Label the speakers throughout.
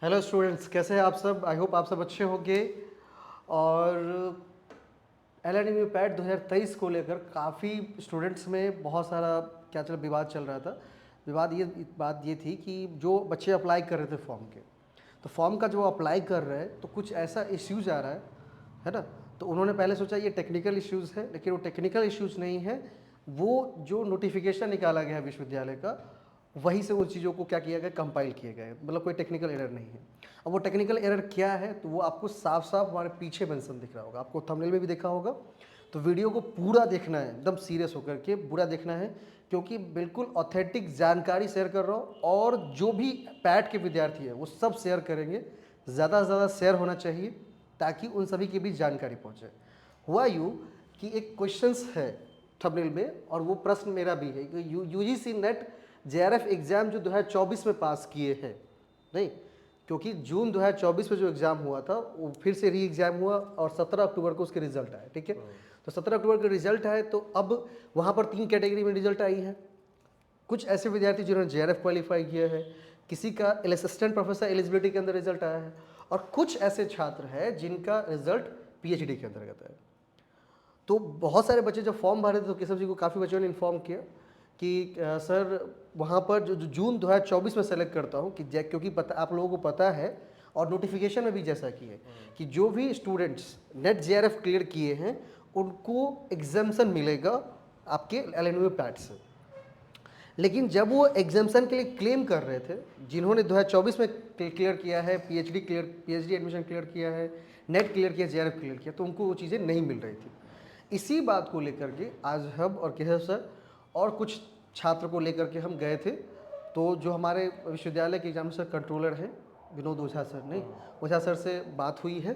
Speaker 1: Hello students, कैसे हैं आप सब? आई होप आप सब अच्छे होंगे। और एल एन पैट 2023 को लेकर काफ़ी स्टूडेंट्स में बहुत सारा क्या चल विवाद चल रहा था। बात ये थी कि जो बच्चे अप्लाई कर रहे थे फॉर्म के, तो फॉर्म का जो अप्लाई कर रहे हैं तो कुछ ऐसा इश्यूज आ रहा है ना। तो उन्होंने पहले सोचा ये टेक्निकल इश्यूज़ है, लेकिन वो टेक्निकल इश्यूज़ नहीं है। वो जो नोटिफिकेशन निकाला गया है विश्वविद्यालय का, वहीं से उन चीज़ों को क्या किया गया, कंपाइल किए गए, मतलब कोई टेक्निकल एरर नहीं है। अब वो टेक्निकल एरर क्या है तो वो आपको साफ साफ हमारे पीछे मेंशन दिख रहा होगा, आपको थंबनेल में भी देखा होगा। तो वीडियो को पूरा देखना है, एकदम सीरियस होकर के पूरा देखना है, क्योंकि बिल्कुल ऑथेंटिक जानकारी शेयर कर रहा हूँ। और जो भी पैट के विद्यार्थी है वो सब शेयर करेंगे, ज़्यादा से ज़्यादा शेयर होना चाहिए ताकि उन सभी के बीच जानकारी पहुँचे। हुआ यूँ कि एक क्वेश्चंस है थंबनेल में, और वो प्रश्न मेरा भी है कि यूजीसी नेट जेआरएफ एग्ज़ाम जो 2024 में पास किए हैं, नहीं, क्योंकि जून 2024 में जो एग्ज़ाम हुआ था वो फिर से री एग्ज़ाम हुआ और 17 अक्टूबर को उसके रिजल्ट आए, ठीक है। तो 17 अक्टूबर के रिजल्ट आए तो अब वहाँ पर 3 कैटेगरी में रिजल्ट आई है। कुछ ऐसे विद्यार्थी जिन्होंने जेआरएफ क्वालिफाई किया है, किसी का असिस्टेंट प्रोफेसर एलिजिबिलिटी के अंदर रिजल्ट आया है, और कुछ ऐसे छात्र हैं जिनका रिजल्ट पीएचडी के अंतर्गत है। तो बहुत सारे बच्चे जब फॉर्म भरे थे तो केशव जी को काफ़ी बच्चों ने इन्फॉर्म किया कि सर वहाँ पर जो जून 2024 में सेलेक्ट करता हूँ कि क्योंकि पता आप लोगों को पता है और नोटिफिकेशन में भी जैसा कि है कि जो भी स्टूडेंट्स नेट जेआरएफ क्लियर किए हैं उनको एग्जाम्सन मिलेगा आपके एलएनयू पैट से। लेकिन जब वो एग्जाम्सन के लिए क्लेम कर रहे थे, जिन्होंने 2024 में क्लियर किया है, पीएचडी एडमिशन क्लियर किया है, नेट क्लियर किया, जेआरएफ क्लियर किया, तो उनको वो चीज़ें नहीं मिल रही थी। इसी बात को लेकर के आज हम और केशव सर और कुछ छात्र को लेकर के हम गए थे। तो जो हमारे विश्वविद्यालय के एग्जामिनेशन कंट्रोलर हैं विनोद ओझा सर, नहीं, ओझा सर से बात हुई है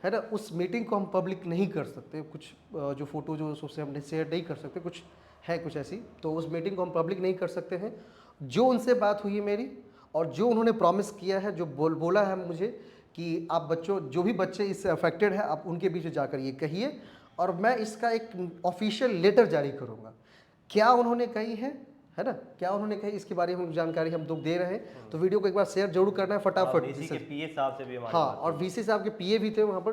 Speaker 1: ना। उस मीटिंग को हम पब्लिक नहीं कर सकते, कुछ जो फ़ोटो जो उससे हम शेयर नहीं कर सकते, कुछ है कुछ ऐसी, तो उस मीटिंग को हम पब्लिक नहीं कर सकते हैं। जो उनसे बात हुई है मेरी, और जो उन्होंने प्रॉमिस किया है, जो बोला है मुझे कि आप बच्चों, जो भी बच्चे इससे अफेक्टेड है, आप उनके बीच जाकर ये कहिए और मैं इसका एक ऑफिशियल लेटर जारी करूँगा। क्या उन्होंने कही है ना, क्या उन्होंने कही इसके बारे में जानकारी हम लोग दे रहे हैं। तो वीडियो को एक बार शेयर जरूर करना है फटाफट।
Speaker 2: वीसी के पीए साहब से भी हमारी
Speaker 1: हाँ,
Speaker 2: बात
Speaker 1: और वीसी साहब के पीए भी थे वहाँ पर,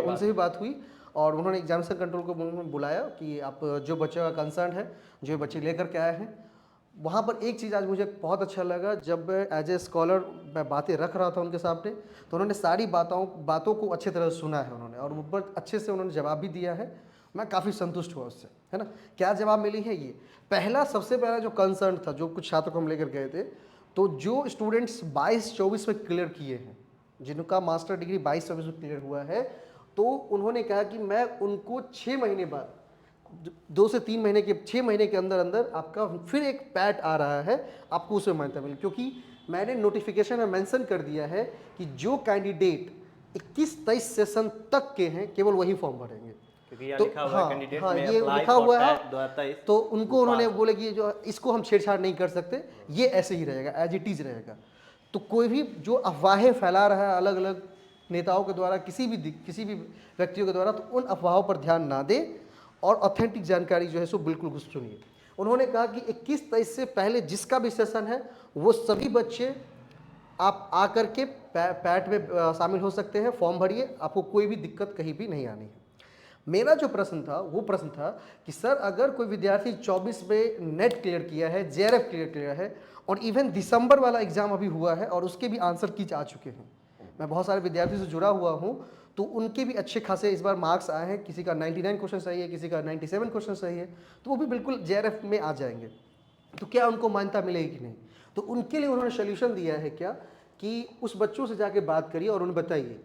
Speaker 1: उनसे भी बात हुई। और उन्होंने एग्जामिनेशन कंट्रोल को बुलाया कि आप जो बच्चे का कंसर्न है, जो बच्चे लेकर के आए हैं। वहाँ पर एक चीज़ आज मुझे बहुत अच्छा लगा, जब एज ए स्कॉलर मैं बातें रख रहा था उनके सामने, तो उन्होंने सारी बातों को अच्छे तरह से सुना है उन्होंने, और ऊपर अच्छे से उन्होंने जवाब भी दिया है। मैं काफ़ी संतुष्ट हुआ उससे, है ना। क्या जवाब मिली है ये, सबसे पहला जो कंसर्न था, जो कुछ छात्र को हम लेकर गए थे, तो जो स्टूडेंट्स 22-24 में क्लियर किए हैं, जिनका मास्टर डिग्री 22-24 में क्लियर हुआ है, तो उन्होंने कहा कि मैं उनको 6 महीने बाद, 2 से 3 महीने के, 6 महीने के अंदर अंदर आपका फिर एक पैट आ रहा है, आपको उसमें मान्यता मिले। क्योंकि मैंने नोटिफिकेशन में मेंशन कर दिया है कि जो कैंडिडेट 21-23 सेशन तक के हैं केवल वही फॉर्म भरेंगे।
Speaker 2: क्योंकि यहाँ
Speaker 1: तो
Speaker 2: लिखा हुआ है
Speaker 1: हाँ
Speaker 2: कैंडिडेट
Speaker 1: हाँ,
Speaker 2: में
Speaker 1: ये
Speaker 2: अप्लाई
Speaker 1: लिखा
Speaker 2: फॉर
Speaker 1: हुआ है।
Speaker 2: पैट 2023
Speaker 1: तो उनको उन्होंने बोले कि जो इसको हम छेड़छाड़ नहीं कर सकते, ये ऐसे ही रहेगा, एज इट इज़ रहेगा। तो कोई भी जो अफवाहें फैला रहा है अलग अलग नेताओं के द्वारा, किसी भी व्यक्तियों के द्वारा, तो उन अफवाहों पर ध्यान ना दें और ऑथेंटिक जानकारी जो है सो बिल्कुल सुनिए। उन्होंने कहा कि 21-23 से पहले जिसका भी सेशन है वो सभी बच्चे आप आकर के पैट में शामिल हो सकते हैं, फॉर्म भरिए, आपको कोई भी दिक्कत कहीं भी नहीं आनी है। मेरा जो प्रश्न था वो प्रश्न था कि सर अगर कोई विद्यार्थी 24 में नेट क्लियर किया है, जेआरएफ क्लियर है, और इवन दिसंबर वाला एग्जाम अभी हुआ है और उसके भी आंसर की आ चुके हैं, मैं बहुत सारे विद्यार्थियों से जुड़ा हुआ हूँ, तो उनके भी अच्छे खासे इस बार मार्क्स आए हैं। किसी का 99 क्वेश्चन सही है, किसी का 97 क्वेश्चन सही है, तो वो भी बिल्कुल जेआरएफ में आ जाएंगे। तो क्या उनको मान्यता मिलेगी कि नहीं? तो उनके लिए उन्होंने सोल्यूशन दिया है क्या कि उस बच्चों से जाके बात करिए और उन्हें बताइए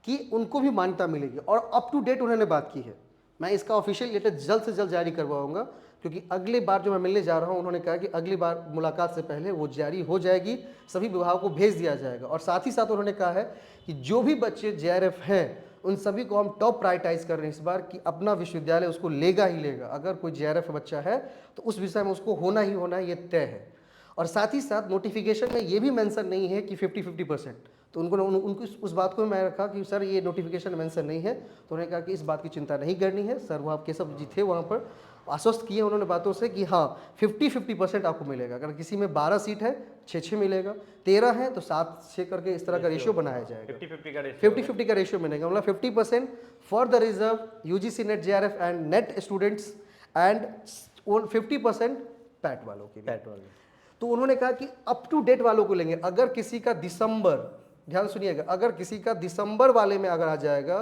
Speaker 1: कि उनको भी मान्यता मिलेगी, और अप टू डेट उन्होंने बात की है। मैं इसका ऑफिशियल लेटर जल्द से जल्द जारी करवाऊंगा, क्योंकि अगली बार जो मैं मिलने जा रहा हूं, उन्होंने कहा कि अगली बार मुलाकात से पहले वो जारी हो जाएगी, सभी विभागों को भेज दिया जाएगा। और साथ ही साथ उन्होंने कहा है कि जो भी बच्चे जेआरएफ हैं उन सभी को हम टॉप प्रायोरिटाइज कर रहे हैं इस बार, कि अपना विश्वविद्यालय उसको लेगा ही लेगा। अगर कोई जेआरएफ बच्चा है तो उस विषय में उसको होना ही होना है, ये तय है। और साथ ही साथ नोटिफिकेशन में ये भी मेंशन नहीं है कि 50-50%, तो उनको उस बात को मैं रखा कि सर ये नोटिफिकेशन मेंशन नहीं है, तो उन्होंने कहा कि इस बात की चिंता नहीं करनी है सर। वहाँ केशव जी थे वहाँ पर, आश्वस्त किए उन्होंने बातों से कि हाँ 50-50% आपको मिलेगा। अगर किसी में 12 सीट है 6-6 मिलेगा, 13 है तो 7-6 करके इस तरह का रेशियो बनाया जाएगा। 50-50 का रेशियो मिलेगा, मतलब 50% for the reserve UGC net JRF and net students and 50% PAT वालों के लिए। तो उन्होंने कहा कि अप टू डेट वालों को लेंगे। अगर किसी का दिसंबर, ध्यान सुनिएगा, अगर किसी का दिसंबर वाले में अगर आ जाएगा,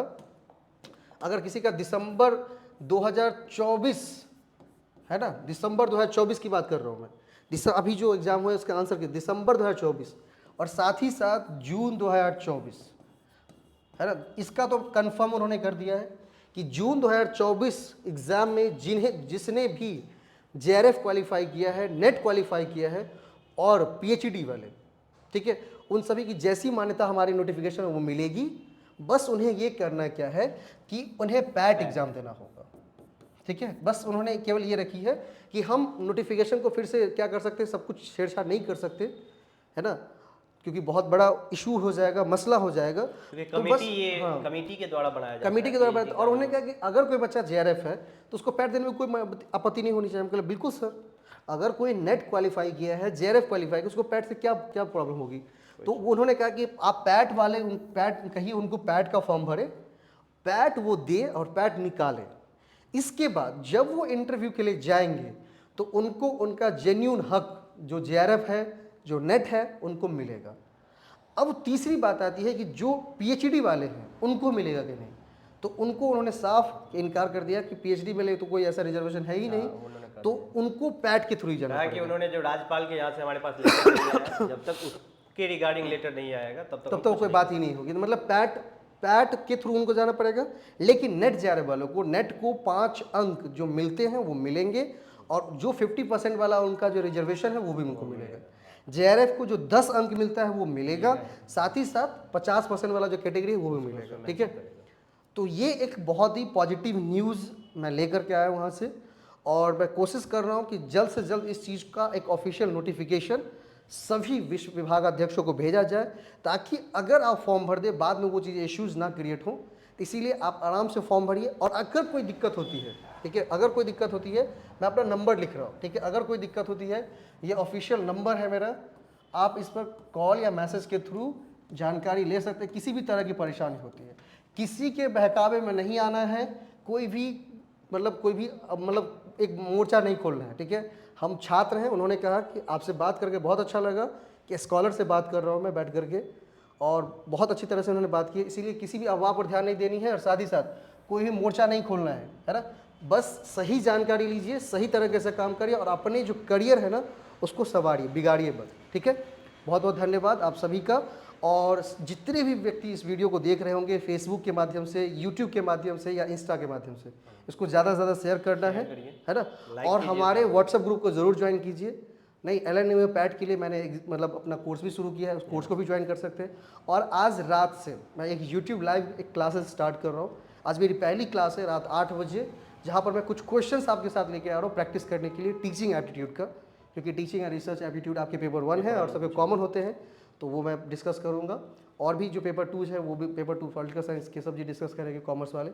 Speaker 1: अगर किसी का दिसंबर 2024 है ना, दिसंबर 2024 की बात कर रहा हूँ मैं, अभी जो एग्जाम हुआ है उसका आंसर की दिसंबर 2024 और साथ ही साथ जून 2024 है ना, इसका तो कंफर्म उन्होंने कर दिया है कि जून 2024 एग्जाम में जिसने भी जेआरएफ क्वालिफाई किया है, नेट क्वालिफाई किया है और पीएचडी वाले, ठीक है, उन सभी की जैसी मान्यता हमारी नोटिफिकेशन में वो मिलेगी। बस उन्हें ये करना क्या है कि उन्हें पैट एग्जाम देना होगा, ठीक है। बस उन्होंने केवल ये रखी है कि हम नोटिफिकेशन को फिर से क्या कर सकते हैं, सब कुछ छेड़छाड़ नहीं कर सकते, है ना, क्योंकि बहुत बड़ा इशू हो जाएगा, मसला हो जाएगा। तो बस हाँ,
Speaker 2: कमेटी के द्वारा बनाया जाता है,
Speaker 1: कमेटी के द्वारा बनाया। और उन्होंने कहा कि अगर कोई बच्चा जेआरएफ है तो उसको पैट देने में कोई आपत्ति नहीं होनी चाहिए। हम कहा बिल्कुल सर, अगर कोई नेट क्वालिफाई किया है, जेआरएफ क्वालिफाई किया, उसको पैट से क्या क्या प्रॉब्लम होगी। तो उन्होंने कहा कि आप पैट वाले पैट कहिए, उनको पैट का फॉर्म भरे, पैट वो दे और पैट निकाले। इसके बाद जब वो इंटरव्यू के लिए जाएंगे तो उनको उनका जेन्यून हक जो जेआरएफ है, जो नेट है, उनको मिलेगा। अब तीसरी बात आती है कि जो पीएचडी वाले हैं उनको मिलेगा कि नहीं। तो उनको उन्होंने साफ इनकार कर दिया कि पीएचडी में ले तो कोई ऐसा रिजर्वेशन है ही नहीं, तो उनको पैट के थ्रू ही जाना
Speaker 2: कि उन्होंने जो राज्यपाल के यहाँ से हमारे पास लेटर दिया है, जब तक उसके रिगार्डिंग लेटर नहीं आएगा तब तक
Speaker 1: कोई बात ही नहीं होगी। तो मतलब पैट के थ्रू उनको जाना पड़ेगा। लेकिन नेट जेआरएफ वालों को, नेट को 5 अंक जो मिलते हैं वो मिलेंगे और जो 50% वाला उनका जो रिजर्वेशन है वो भी उनको मिलेगा। जेआरएफ को जो 10 अंक मिलता है वो मिलेगा, साथ ही साथ 50% वाला जो कैटेगरी है वो भी मिलेगा, ठीक है। तो ये एक बहुत ही पॉजिटिव न्यूज़ मैं लेकर के आया वहाँ से, और मैं कोशिश कर रहा हूँ कि जल्द से जल्द इस चीज़ का एक ऑफिशियल नोटिफिकेशन सभी विश्व विभागाध्यक्षों को भेजा जाए, ताकि अगर आप फॉर्म भर दे बाद में वो चीज़ इश्यूज़ ना क्रिएट हो। इसीलिए आप आराम से फॉर्म भरिए। और अगर कोई दिक्कत होती है, ठीक है, अगर कोई दिक्कत होती है, मैं अपना नंबर लिख रहा हूँ, ठीक है, अगर कोई दिक्कत होती है, ये ऑफिशियल नंबर है मेरा, आप इस पर कॉल या मैसेज के थ्रू जानकारी ले सकते हैं। किसी भी तरह की परेशानी होती है, किसी के बहकावे में नहीं आना है, कोई भी एक मोर्चा नहीं खोलना है, ठीक है। हम छात्र हैं, उन्होंने कहा कि आपसे बात करके बहुत अच्छा लगा, कि स्कॉलर से बात कर रहा हूँ मैं बैठ करके, और बहुत अच्छी तरह से उन्होंने बात की। इसीलिए किसी भी अफवाह पर ध्यान नहीं देनी है और साथ ही साथ कोई भी मोर्चा नहीं खोलना है ना। बस सही जानकारी लीजिए, सही तरीके से काम करिए और अपने जो करियर है ना उसको संवारिए, बिगाड़िए मत, ठीक है। बहुत बहुत धन्यवाद आप सभी का। और जितने भी व्यक्ति इस वीडियो को देख रहे होंगे फेसबुक के माध्यम से, यूट्यूब के माध्यम से या इंस्टा के माध्यम से, इसको ज़्यादा से ज़्यादा शेयर करना है ना। और हमारे व्हाट्सएप ग्रुप को ज़रूर ज्वाइन कीजिए। नहीं, LNMU पैट के लिए मैंने अपना कोर्स भी शुरू किया है, उस कोर्स को भी ज्वाइन कर सकते हैं। और आज रात से मैं एक यूट्यूब लाइव एक क्लासेस स्टार्ट कर रहा हूँ। आज मेरी पहली क्लास है रात 8 बजे, जहाँ पर मैं कुछ क्वेश्चंस आपके साथ लेके आ रहा हूँ प्रैक्टिस करने के लिए टीचिंग एप्टीट्यूड का, क्योंकि टीचिंग एंड रिसर्च एप्टीट्यूड आपके पेपर 1 है और सबके कॉमन होते हैं, तो वो मैं डिस्कस करूँगा। और भी जो पेपर 2 है वो भी पेपर 2 पॉलिटिकल साइंस के सब जी डिस्कस करेंगे, कॉमर्स वाले,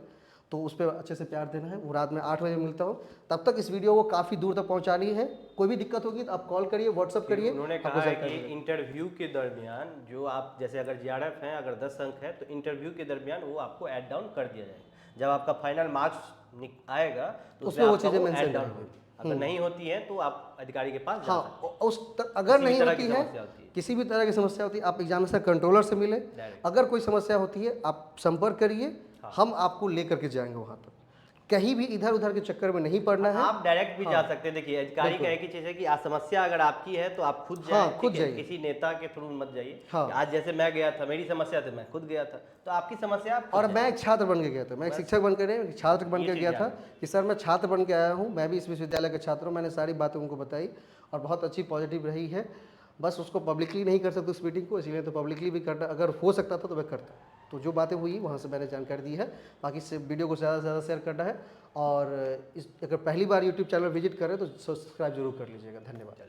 Speaker 1: तो उस पर अच्छे से प्यार देना है। वो रात में 8 बजे मिलता हूँ। तब तक इस वीडियो को काफ़ी दूर तक पहुँचानी है। कोई भी दिक्कत होगी तो आप कॉल करिए, व्हाट्सअप करिए।
Speaker 2: उन्होंने कहा है कि इंटरव्यू के दरमियान जो आप, जैसे अगर जीआरएफ हैं, अगर 10 अंक है तो इंटरव्यू के दरमियान वो आपको ऐड डाउन कर दिया जाएगा। जब आपका फाइनल मार्क्स आएगा तो उसमें वो चीज़ें मेंशन होगी। अगर नहीं होती है तो आप अधिकारी के पास जा सकते हैं।
Speaker 1: अगर नहीं होती है, किसी भी तरह की समस्या होती है, आप एग्जामिनेशन कंट्रोलर से मिले। अगर कोई समस्या होती है आप संपर्क करिए, हम आपको लेकर के जाएंगे वहाँ तक। कहीं भी इधर उधर के चक्कर में नहीं पड़ना है।
Speaker 2: आप डायरेक्ट भी जा सकते हैं। देखिए, अधिकारी का एक ही चीज़ है कि समस्या अगर आपकी है तो आप खुद जाइए,
Speaker 1: खुद जाइए,
Speaker 2: किसी नेता के थ्रू मत जाइए। आज जैसे मैं गया था, मेरी समस्या थी, मैं खुद गया था, तो आपकी समस्या आप।
Speaker 1: और मैं एक छात्र बन के गया था, मैं एक शिक्षक बन कर छात्र बन के गया था कि सर मैं छात्र बन के आया हूँ, मैं भी इस विश्वविद्यालय का छात्र हूँ। मैंने सारी बातें उनको बताई और बहुत अच्छी पॉजिटिव रही है। बस उसको पब्लिकली नहीं कर सकते उस मीटिंग को, इसीलिए तो पब्लिकली भी करना, अगर हो सकता था तो मैं करता। तो जो बातें हुई वहाँ से मैंने जानकारी दी है। बाकी से वीडियो को ज़्यादा से ज़्यादा शेयर करना है। और अगर पहली बार यूट्यूब चैनल विजिट करें तो सब्सक्राइब जरूर कर लीजिएगा। धन्यवाद।